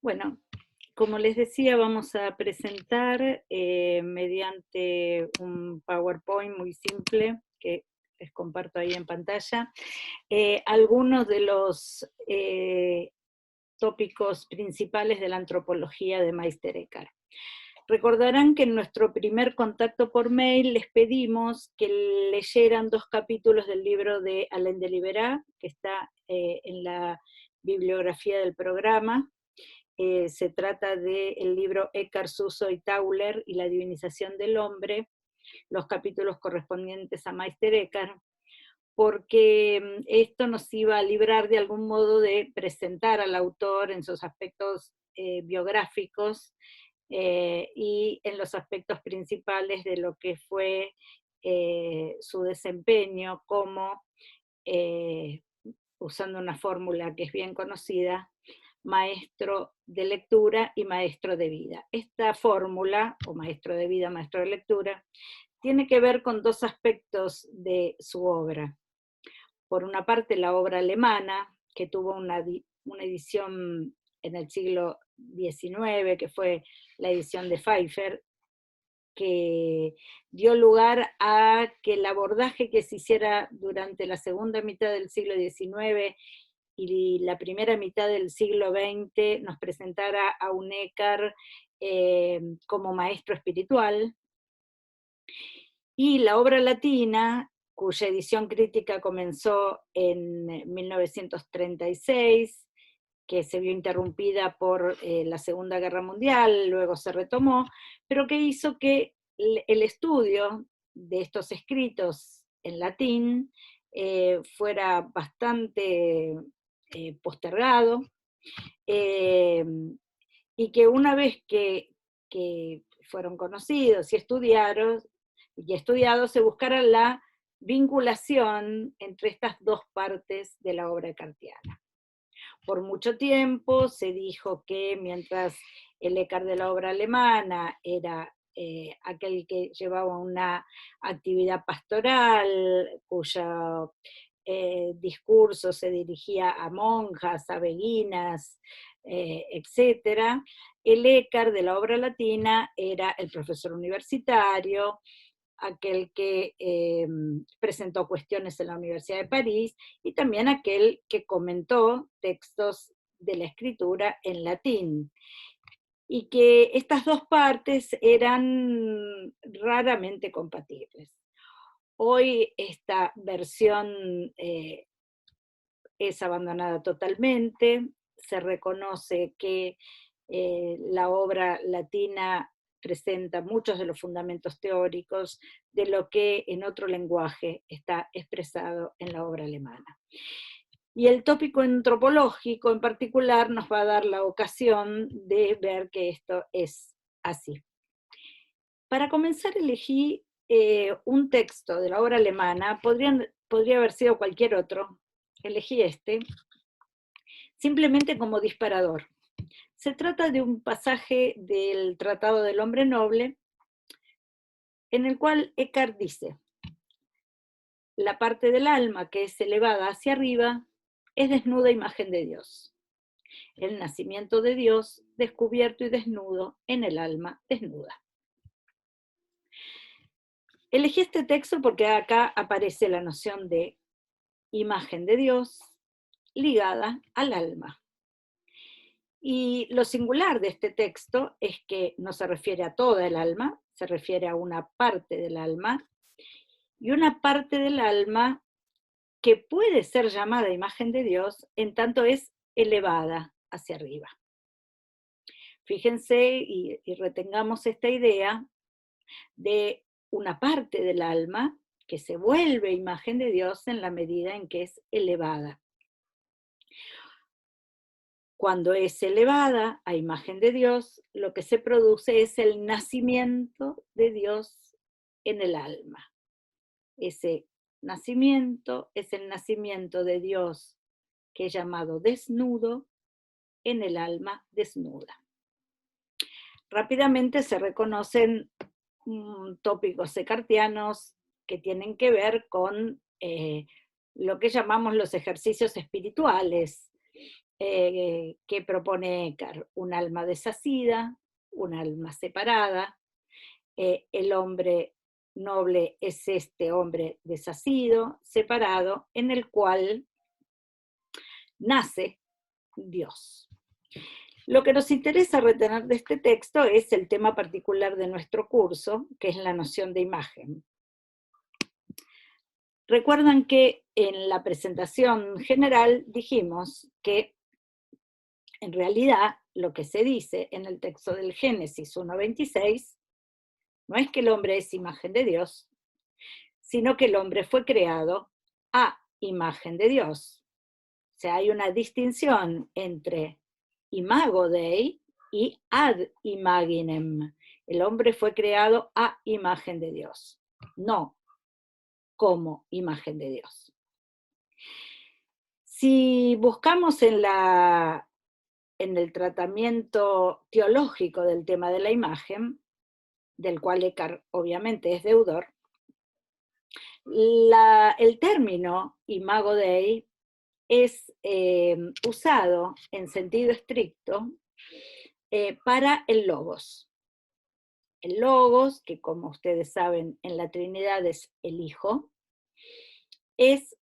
Bueno, como les decía, vamos a presentar mediante un PowerPoint muy simple que les comparto ahí en pantalla, algunos de los tópicos principales de la antropología de Meister Eckhart. Recordarán que en nuestro primer contacto por mail les pedimos que leyeran 2 capítulos del libro de Alain de Libera, que está en la bibliografía del programa. Se trata del libro Eckhart, Suso y Tauler y la divinización del hombre, los capítulos correspondientes a Meister Eckhart, porque esto nos iba a librar de algún modo de presentar al autor en sus aspectos biográficos y en los aspectos principales de lo que fue su desempeño como, eh, usando una fórmula que es bien conocida, maestro de lectura y maestro de vida. Esta fórmula, o maestro de vida, maestro de lectura, tiene que ver con 2 aspectos de su obra. Por una parte, la obra alemana, que tuvo una edición en el siglo XIX, que fue la edición de Pfeiffer, que dio lugar a que el abordaje que se hiciera durante la segunda mitad del siglo XIX y la primera mitad del siglo XX nos presentara a un Eckhart como maestro espiritual, y la obra latina, cuya edición crítica comenzó en 1936, que se vio interrumpida por la Segunda Guerra Mundial, luego se retomó, pero que hizo que el estudio de estos escritos en latín fuera bastante postergado, eh, y que una vez que fueron conocidos y estudiados, se buscara la vinculación entre estas 2 partes de la obra kantiana. Por mucho tiempo se dijo que mientras el Eckhart de la obra alemana era aquel que llevaba una actividad pastoral, cuyo discurso se dirigía a monjas, a beguinas, etc., el Eckhart de la obra latina era el profesor universitario, aquel que presentó cuestiones en la Universidad de París, y también aquel que comentó textos de la escritura en latín, y que estas 2 partes eran raramente compatibles. Hoy esta versión es abandonada totalmente, se reconoce que la obra latina presenta muchos de los fundamentos teóricos de lo que en otro lenguaje está expresado en la obra alemana. Y el tópico antropológico en particular nos va a dar la ocasión de ver que esto es así. Para comenzar elegí un texto de la obra alemana, podría haber sido cualquier otro, elegí este, simplemente como disparador. Se trata de un pasaje del Tratado del Hombre Noble, en el cual Eckhart dice: la parte del alma que es elevada hacia arriba es desnuda imagen de Dios. El nacimiento de Dios descubierto y desnudo en el alma desnuda. Elegí este texto porque acá aparece la noción de imagen de Dios ligada al alma. Y lo singular de este texto es que no se refiere a toda el alma, se refiere a una parte del alma, y una parte del alma que puede ser llamada imagen de Dios en tanto es elevada hacia arriba. Fíjense y retengamos esta idea de una parte del alma que se vuelve imagen de Dios en la medida en que es elevada. Cuando es elevada a imagen de Dios, lo que se produce es el nacimiento de Dios en el alma. Ese nacimiento es el nacimiento de Dios que es llamado desnudo en el alma desnuda. Rápidamente se reconocen tópicos eckartianos que tienen que ver con lo que llamamos los ejercicios espirituales, que propone Eckhart, un alma desasida, un alma separada, el hombre noble es este hombre desasido, separado, en el cual nace Dios. Lo que nos interesa retener de este texto es el tema particular de nuestro curso, que es la noción de imagen. Recuerdan que en la presentación general dijimos que en realidad lo que se dice en el texto del Génesis 1:26 no es que el hombre es imagen de Dios, sino que el hombre fue creado a imagen de Dios. O sea, hay una distinción entre imago Dei y ad imaginem. El hombre fue creado a imagen de Dios, no como imagen de Dios. Si buscamos en el tratamiento teológico del tema de la imagen, del cual Eckhart obviamente es deudor, el término imago Dei es usado en sentido estricto para el logos. El logos, que como ustedes saben en la Trinidad es el Hijo, es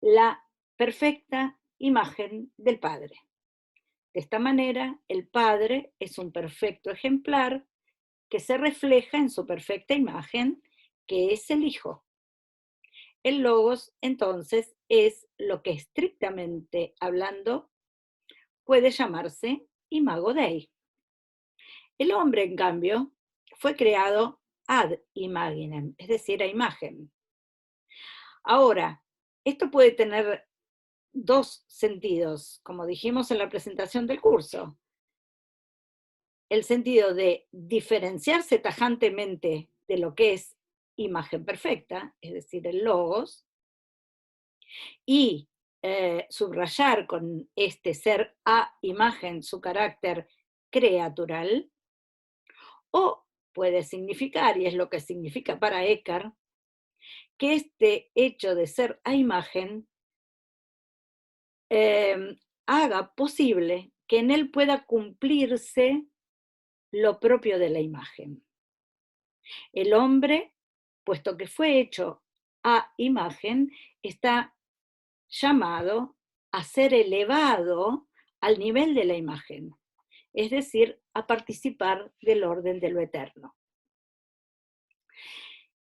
la perfecta imagen del Padre. De esta manera, el Padre es un perfecto ejemplar que se refleja en su perfecta imagen, que es el Hijo. El logos, entonces, es lo que estrictamente hablando puede llamarse imago Dei. El hombre, en cambio, fue creado ad imaginem, es decir, a imagen. Ahora, esto puede tener dos sentidos, como dijimos en la presentación del curso. El sentido de diferenciarse tajantemente de lo que es imagen perfecta, es decir, el logos, y subrayar con este ser a imagen su carácter creatural, o puede significar, y es lo que significa para Eckhart, que este hecho de ser a imagen haga posible que en él pueda cumplirse lo propio de la imagen. El hombre, puesto que fue hecho a imagen, está llamado a ser elevado al nivel de la imagen, es decir, a participar del orden de lo eterno.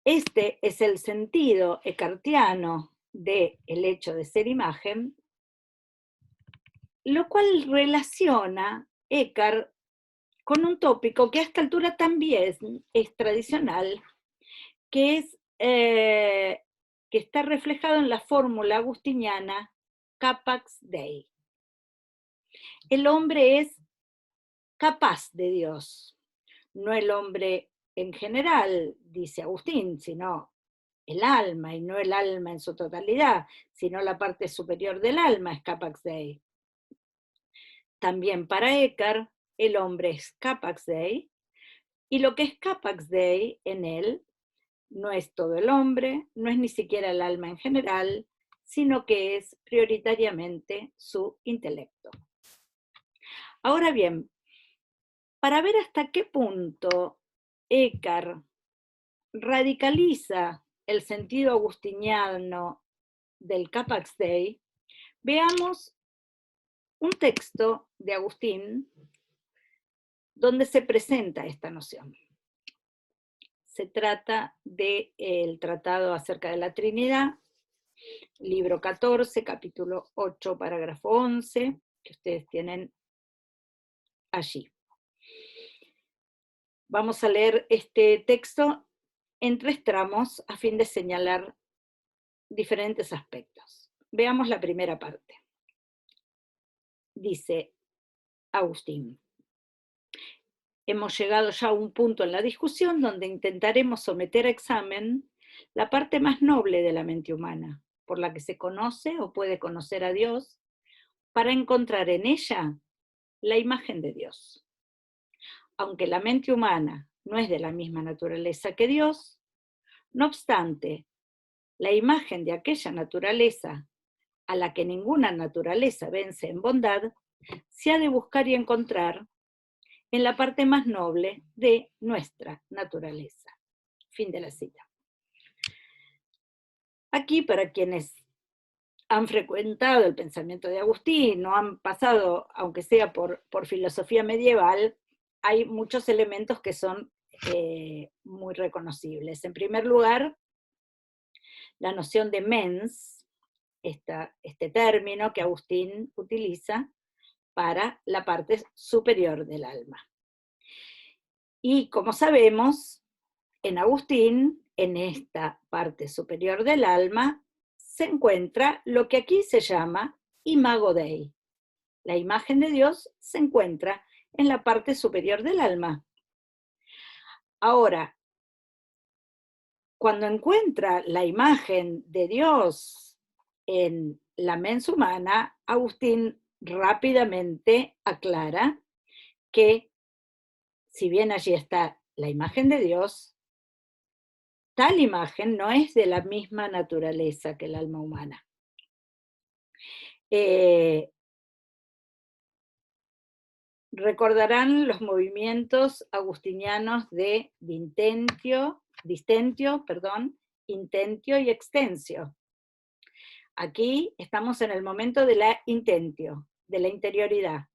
Este es el sentido eckartiano del hecho de ser imagen, lo cual relaciona Eckhart con un tópico que a esta altura también es tradicional, que está reflejado en la fórmula agustiniana capax Dei. El hombre es capaz de Dios, no el hombre en general, dice Agustín, sino el alma, y no el alma en su totalidad, sino la parte superior del alma es capax Dei. También para Eckhart, el hombre es capax Dei, y lo que es capax Dei en él no es todo el hombre, no es ni siquiera el alma en general, sino que es prioritariamente su intelecto. Ahora bien, para ver hasta qué punto Eckhart radicaliza el sentido agustiniano del Capax Dei, veamos un texto de Agustín donde se presenta esta noción. Se trata del Tratado acerca de la Trinidad, libro 14, capítulo 8, parágrafo 11, que ustedes tienen allí. Vamos a leer este texto en 3 tramos a fin de señalar diferentes aspectos. Veamos la primera parte. Dice Agustín: hemos llegado ya a un punto en la discusión donde intentaremos someter a examen la parte más noble de la mente humana, por la que se conoce o puede conocer a Dios, para encontrar en ella la imagen de Dios. Aunque la mente humana no es de la misma naturaleza que Dios, no obstante, la imagen de aquella naturaleza a la que ninguna naturaleza vence en bondad, se ha de buscar y encontrar en la parte más noble de nuestra naturaleza. Fin de la cita. Aquí, para quienes han frecuentado el pensamiento de Agustín, no han pasado, aunque sea por filosofía medieval, hay muchos elementos que son muy reconocibles. En primer lugar, la noción de mens, este término que Agustín utiliza para la parte superior del alma. Y como sabemos, en Agustín, en esta parte superior del alma, se encuentra lo que aquí se llama imago Dei. La imagen de Dios se encuentra en la parte superior del alma. Ahora, cuando encuentra la imagen de Dios en la mens humana, Agustín rápidamente aclara que, si bien allí está la imagen de Dios, tal imagen no es de la misma naturaleza que el alma humana. Recordarán los movimientos agustinianos de distentio, intentio y extensio. Aquí estamos en el momento de la intentio, de la interioridad.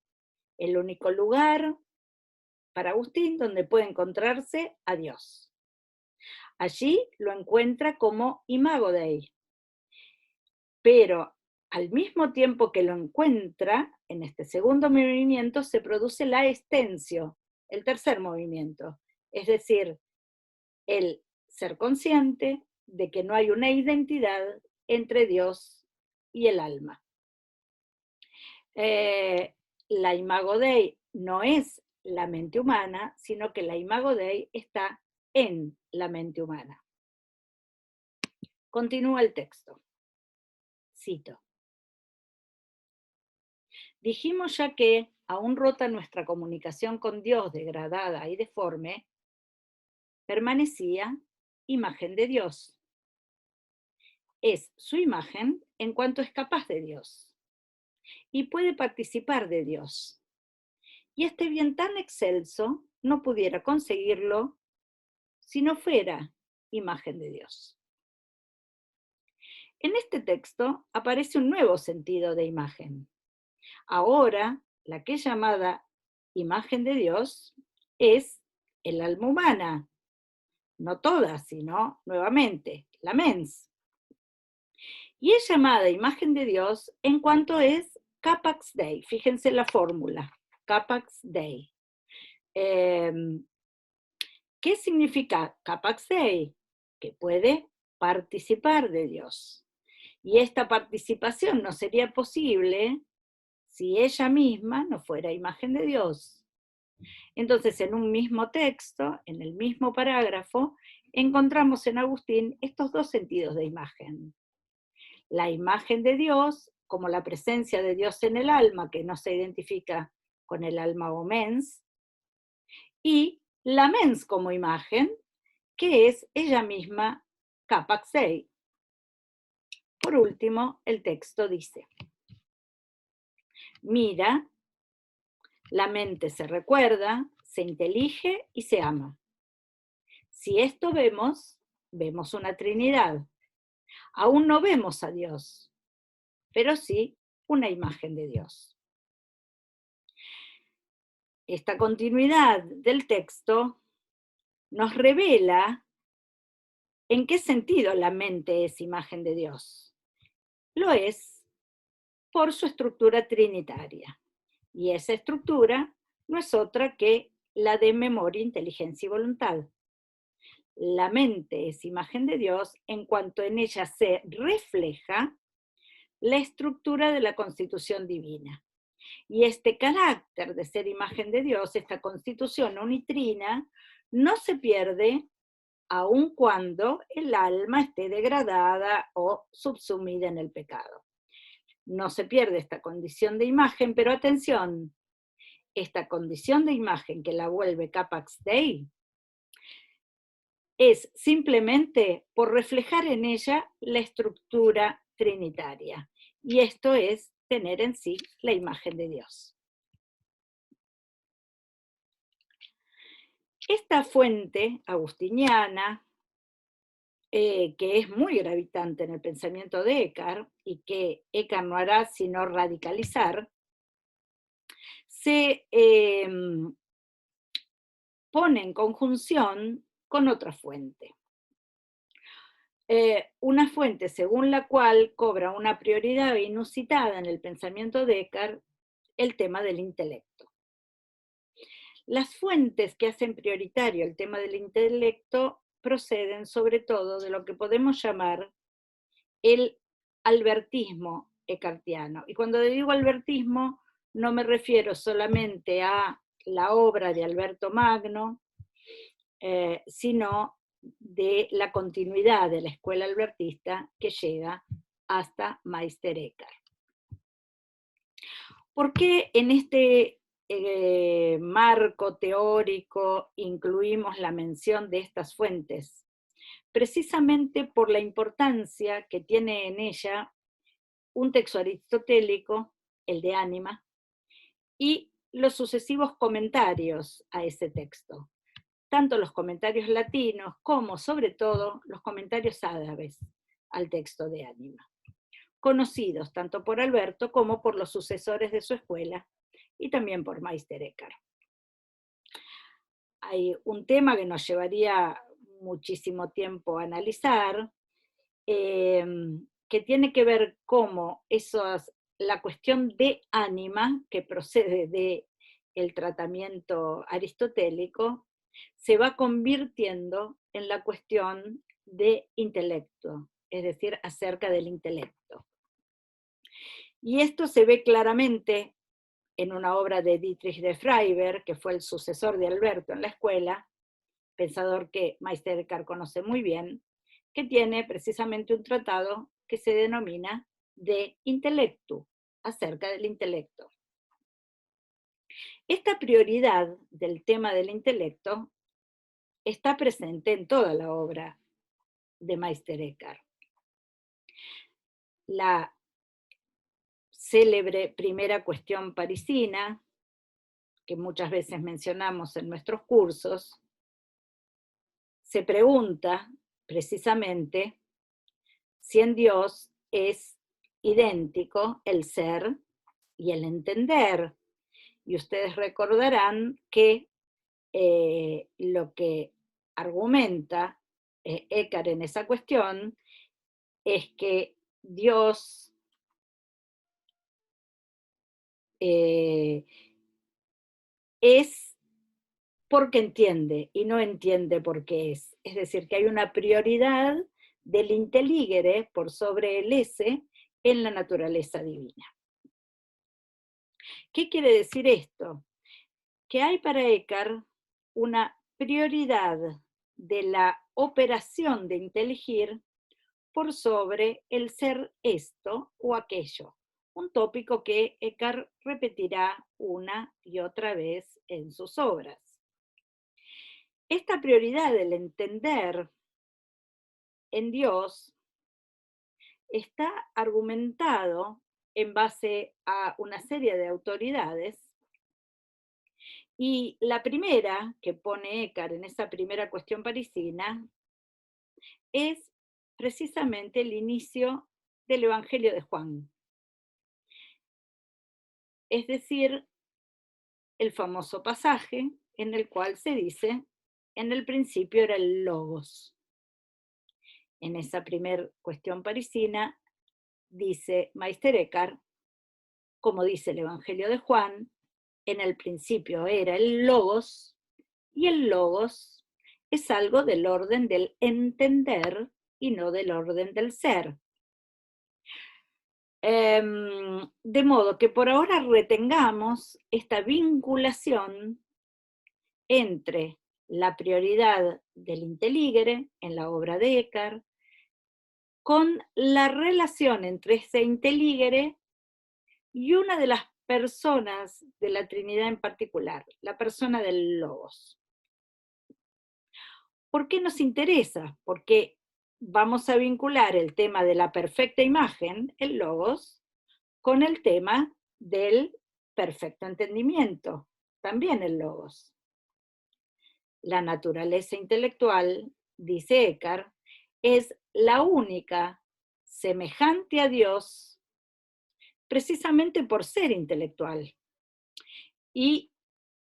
El único lugar para Agustín donde puede encontrarse a Dios. Allí lo encuentra como imago Dei. Pero al mismo tiempo que lo encuentra, en este segundo movimiento se produce la extensio, el tercer movimiento. Es decir, el ser consciente de que no hay una identidad entre Dios y el alma. La imago Dei no es la mente humana, sino que la imago Dei está en la mente humana. Continúa el texto. Cito. Dijimos ya que, aún rota nuestra comunicación con Dios degradada y deforme, permanecía imagen de Dios. Es su imagen en cuanto es capaz de Dios y puede participar de Dios. Y este bien tan excelso no pudiera conseguirlo si no fuera imagen de Dios. En este texto aparece un nuevo sentido de imagen. Ahora, la que es llamada imagen de Dios es el alma humana, no toda, sino nuevamente, la mens. Y es llamada imagen de Dios en cuanto es capax Dei. Fíjense la fórmula, capax Dei. ¿Qué significa capax Dei? Que puede participar de Dios. Y esta participación no sería posible si ella misma no fuera imagen de Dios. Entonces, en un mismo texto, en el mismo parágrafo, encontramos en Agustín estos dos sentidos de imagen. La imagen de Dios, como la presencia de Dios en el alma, que no se identifica con el alma o mens, y la mens como imagen, que es ella misma capax Dei. Por último, el texto dice, mira, la mente se recuerda, se intelige y se ama. Si esto vemos, vemos una Trinidad. Aún no vemos a Dios, pero sí una imagen de Dios. Esta continuidad del texto nos revela en qué sentido la mente es imagen de Dios. Lo es por su estructura trinitaria. Y esa estructura no es otra que la de memoria, inteligencia y voluntad. La mente es imagen de Dios en cuanto en ella se refleja la estructura de la constitución divina. Y este carácter de ser imagen de Dios, esta constitución unitrina, no se pierde aun cuando el alma esté degradada o subsumida en el pecado. No se pierde esta condición de imagen, pero atención, esta condición de imagen que la vuelve capax Dei es simplemente por reflejar en ella la estructura trinitaria. y esto es tener en sí la imagen de Dios. Esta fuente agustiniana, que es muy gravitante en el pensamiento de Eckhart, y que Eckhart no hará sino radicalizar, se pone en conjunción con otra fuente. Una fuente según la cual cobra una prioridad inusitada en el pensamiento de Eckhart el tema del intelecto. Las fuentes que hacen prioritario el tema del intelecto proceden sobre todo de lo que podemos llamar el albertismo eckartiano. Y cuando digo albertismo, no me refiero solamente a la obra de Alberto Magno, sino de la continuidad de la escuela albertista que llega hasta Meister Eckhart. ¿Por qué en este marco teórico incluimos la mención de estas fuentes? Precisamente por la importancia que tiene en ella un texto aristotélico, el de Ánima, y los sucesivos comentarios a ese texto, tanto los comentarios latinos como, sobre todo, los comentarios árabes al texto de Ánima, conocidos tanto por Alberto como por los sucesores de su escuela y también por Meister Eckhart. Hay un tema que nos llevaría muchísimo tiempo a analizar, que tiene que ver cómo la cuestión de ánima, que procede del tratamiento aristotélico, se va convirtiendo en la cuestión de intelecto, es decir, acerca del intelecto. Y esto se ve claramente en una obra de Dietrich de Freiberg, que fue el sucesor de Alberto en la escuela, pensador que Meister Eckhart conoce muy bien, que tiene precisamente un tratado que se denomina De Intellectu, acerca del intelecto. Esta prioridad del tema del intelecto está presente en toda la obra de Meister Eckhart. La célebre primera cuestión parisina, que muchas veces mencionamos en nuestros cursos, se pregunta precisamente si en Dios es idéntico el ser y el entender. Y ustedes recordarán que lo que argumenta Eckhart en esa cuestión es que Dios es porque entiende y no entiende por qué es. Es decir, que hay una prioridad del inteligere por sobre el ese en la naturaleza divina. ¿Qué quiere decir esto? Que hay para Eckhart una prioridad de la operación de inteligir por sobre el ser esto o aquello. Un tópico que Eckhart repetirá una y otra vez en sus obras. Esta prioridad del entender en Dios está argumentado en base a una serie de autoridades, y la primera que pone Eckhart en esa primera cuestión parisina es precisamente el inicio del Evangelio de Juan. Es decir, el famoso pasaje en el cual se dice, en el principio era el Logos. En esa primera cuestión parisina dice Meister Eckhart, como dice el Evangelio de Juan, en el principio era el Logos, y el Logos es algo del orden del entender y no del orden del ser. De modo que por ahora retengamos esta vinculación entre la prioridad del inteligere en la obra de Eckhart con la relación entre ese inteligere y una de las personas de la Trinidad en particular, la persona del Logos. ¿Por qué nos interesa? Porque vamos a vincular el tema de la perfecta imagen, el Logos, con el tema del perfecto entendimiento, también el logos. La naturaleza intelectual, dice Eckhart, es la única semejante a Dios precisamente por ser intelectual. Y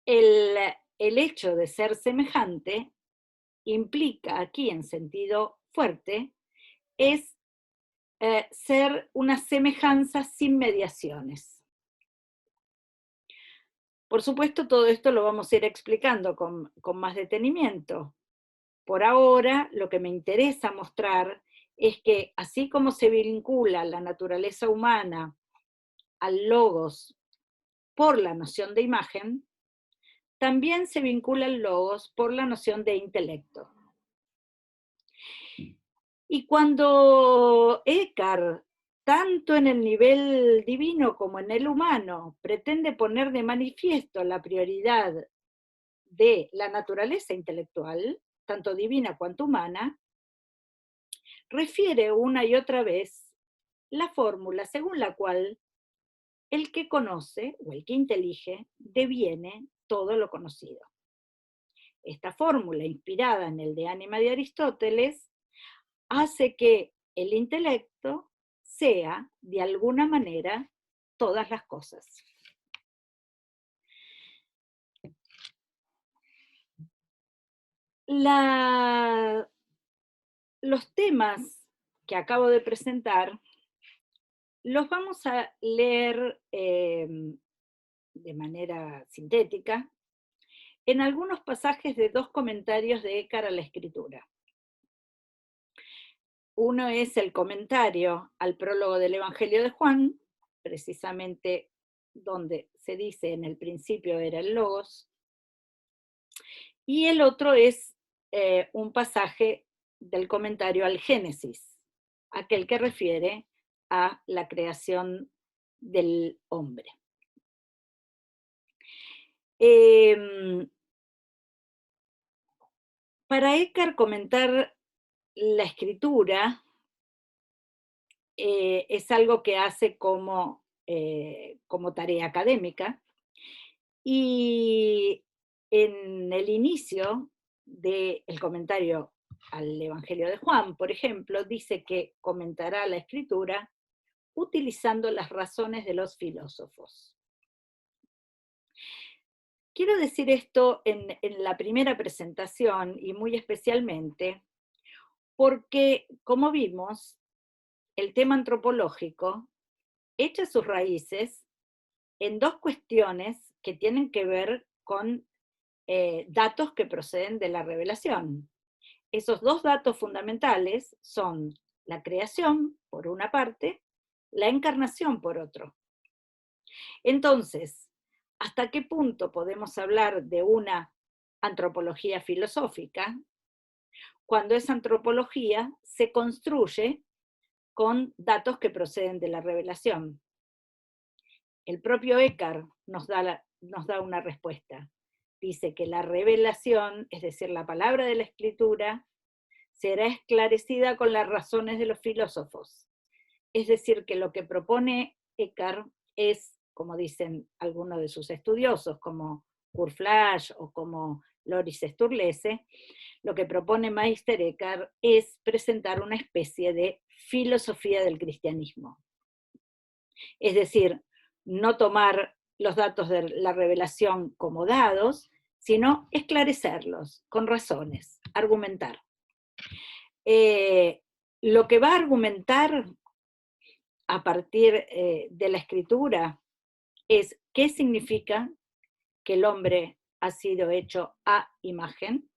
el hecho de ser semejante implica aquí en sentido fuerte es ser una semejanza sin mediaciones. Por supuesto, todo esto lo vamos a ir explicando con más detenimiento. Por ahora, lo que me interesa mostrar es que así como se vincula la naturaleza humana al logos por la noción de imagen, también se vincula el logos por la noción de intelecto. Y cuando Eckhart, tanto en el nivel divino como en el humano, pretende poner de manifiesto la prioridad de la naturaleza intelectual, tanto divina cuanto humana, refiere una y otra vez la fórmula según la cual el que conoce o el que intelige deviene todo lo conocido. Esta fórmula, inspirada en el de ánima de Aristóteles, hace que el intelecto sea, de alguna manera, todas las cosas. Los temas que acabo de presentar los vamos a leer de manera sintética en algunos pasajes de dos comentarios de Eckhart a la Escritura. Uno es el comentario al prólogo del Evangelio de Juan, precisamente donde se dice en el principio era el Logos, y el otro es un pasaje del comentario al Génesis, aquel que refiere a la creación del hombre. Para Eckhart comentar la escritura es algo que hace como tarea académica, y en el inicio del comentario al Evangelio de Juan, por ejemplo, dice que comentará la escritura utilizando las razones de los filósofos. Quiero decir esto en la primera presentación y muy especialmente porque, como vimos, el tema antropológico echa sus raíces en dos cuestiones que tienen que ver con datos que proceden de la revelación. Esos dos datos fundamentales son la creación, por una parte, la encarnación, por otro. Entonces, ¿hasta qué punto podemos hablar de una antropología filosófica cuando esa antropología se construye con datos que proceden de la revelación? El propio Eckhart nos da una respuesta. Dice que la revelación, es decir, la palabra de la Escritura, será esclarecida con las razones de los filósofos. Es decir, que lo que propone Eckhart es, como dicen algunos de sus estudiosos, como Kurt Flasch o como Loris Sturlese, lo que propone Meister Eckhart es presentar una especie de filosofía del cristianismo. Es decir, no tomar los datos de la revelación como dados, sino esclarecerlos con razones, argumentar. Lo que va a argumentar a partir de la escritura es qué significa que el hombre ha sido hecho a imagen,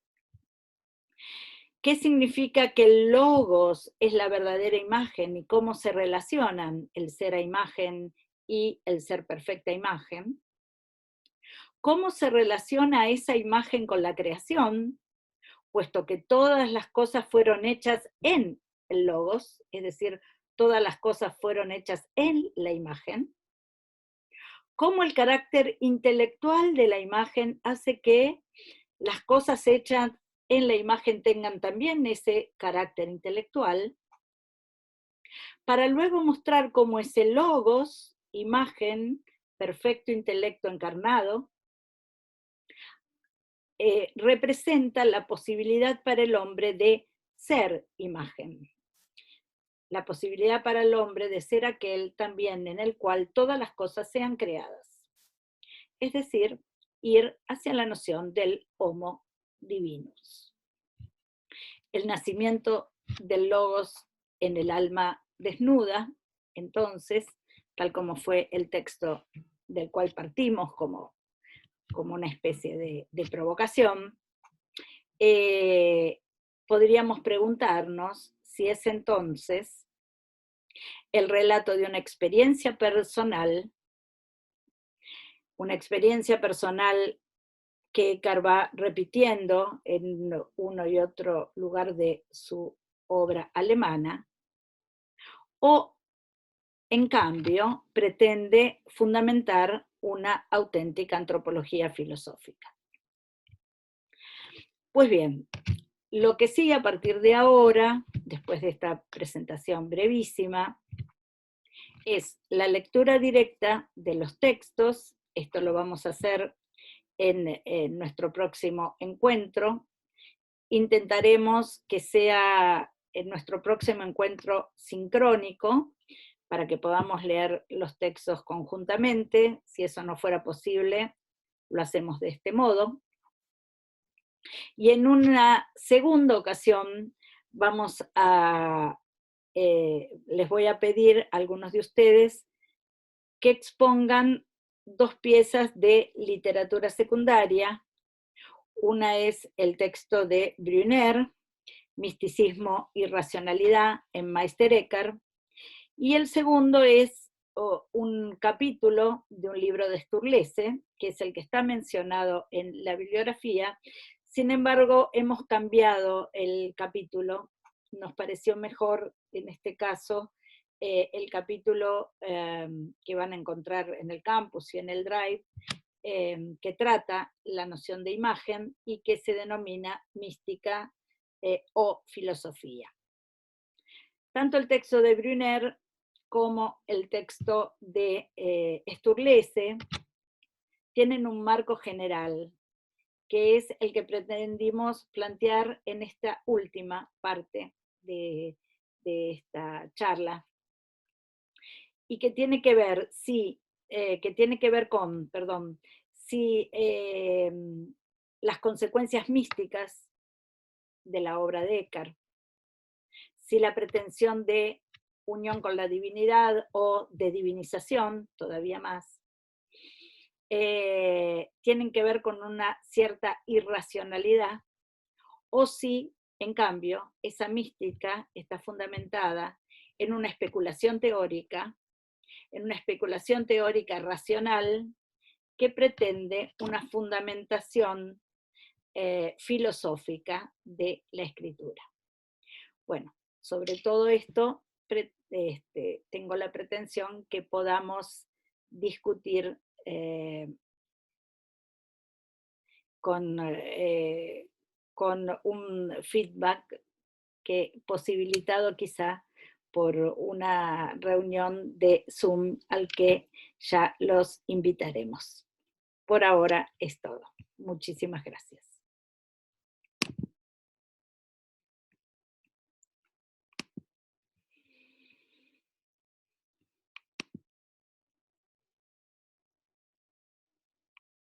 qué significa que el logos es la verdadera imagen y cómo se relacionan el ser a imagen y el ser perfecta imagen, cómo se relaciona esa imagen con la creación, puesto que todas las cosas fueron hechas en el logos, es decir, todas las cosas fueron hechas en la imagen, cómo el carácter intelectual de la imagen hace que las cosas hechas en la imagen tengan también ese carácter intelectual, para luego mostrar cómo ese logos imagen, perfecto intelecto encarnado, representa la posibilidad para el hombre de ser imagen. La posibilidad para el hombre de ser aquel también en el cual todas las cosas sean creadas. Es decir, ir hacia la noción del homo divinus. El nacimiento del logos en el alma desnuda, entonces, tal como fue el texto del cual partimos como una especie de provocación, podríamos preguntarnos si es entonces el relato de una experiencia personal que Eckhart va repitiendo en uno y otro lugar de su obra alemana, o en cambio pretende fundamentar una auténtica antropología filosófica. Pues bien, lo que sigue a partir de ahora, después de esta presentación brevísima, es la lectura directa de los textos. Esto lo vamos a hacer en nuestro próximo encuentro. Intentaremos que sea en nuestro próximo encuentro sincrónico, para que podamos leer los textos conjuntamente. Si eso no fuera posible, lo hacemos de este modo. Y en una segunda ocasión les voy a pedir a algunos de ustedes que expongan dos piezas de literatura secundaria. Una es el texto de Brunner, Misticismo y Racionalidad, en Meister Eckhart, y el segundo es un capítulo de un libro de Sturlese, que es el que está mencionado en la bibliografía. Sin embargo, hemos cambiado el capítulo. Nos pareció mejor, en este caso, el capítulo que van a encontrar en el campus y en el drive, que trata la noción de imagen y que se denomina mística o filosofía. Tanto el texto de Brunner como el texto de Sturlese tienen un marco general, que es el que pretendimos plantear en esta última parte de esta charla, y que tiene que ver, con las consecuencias místicas de la obra de Eckhart, si la pretensión de unión con la divinidad o de divinización, todavía más, tienen que ver con una cierta irracionalidad, o si, en cambio, esa mística está fundamentada en una especulación teórica racional que pretende una fundamentación filosófica de la escritura. Bueno, sobre todo esto tengo la pretensión que podamos discutir con un feedback posibilitado quizá por una reunión de Zoom al que ya los invitaremos. Por ahora es todo. Muchísimas gracias.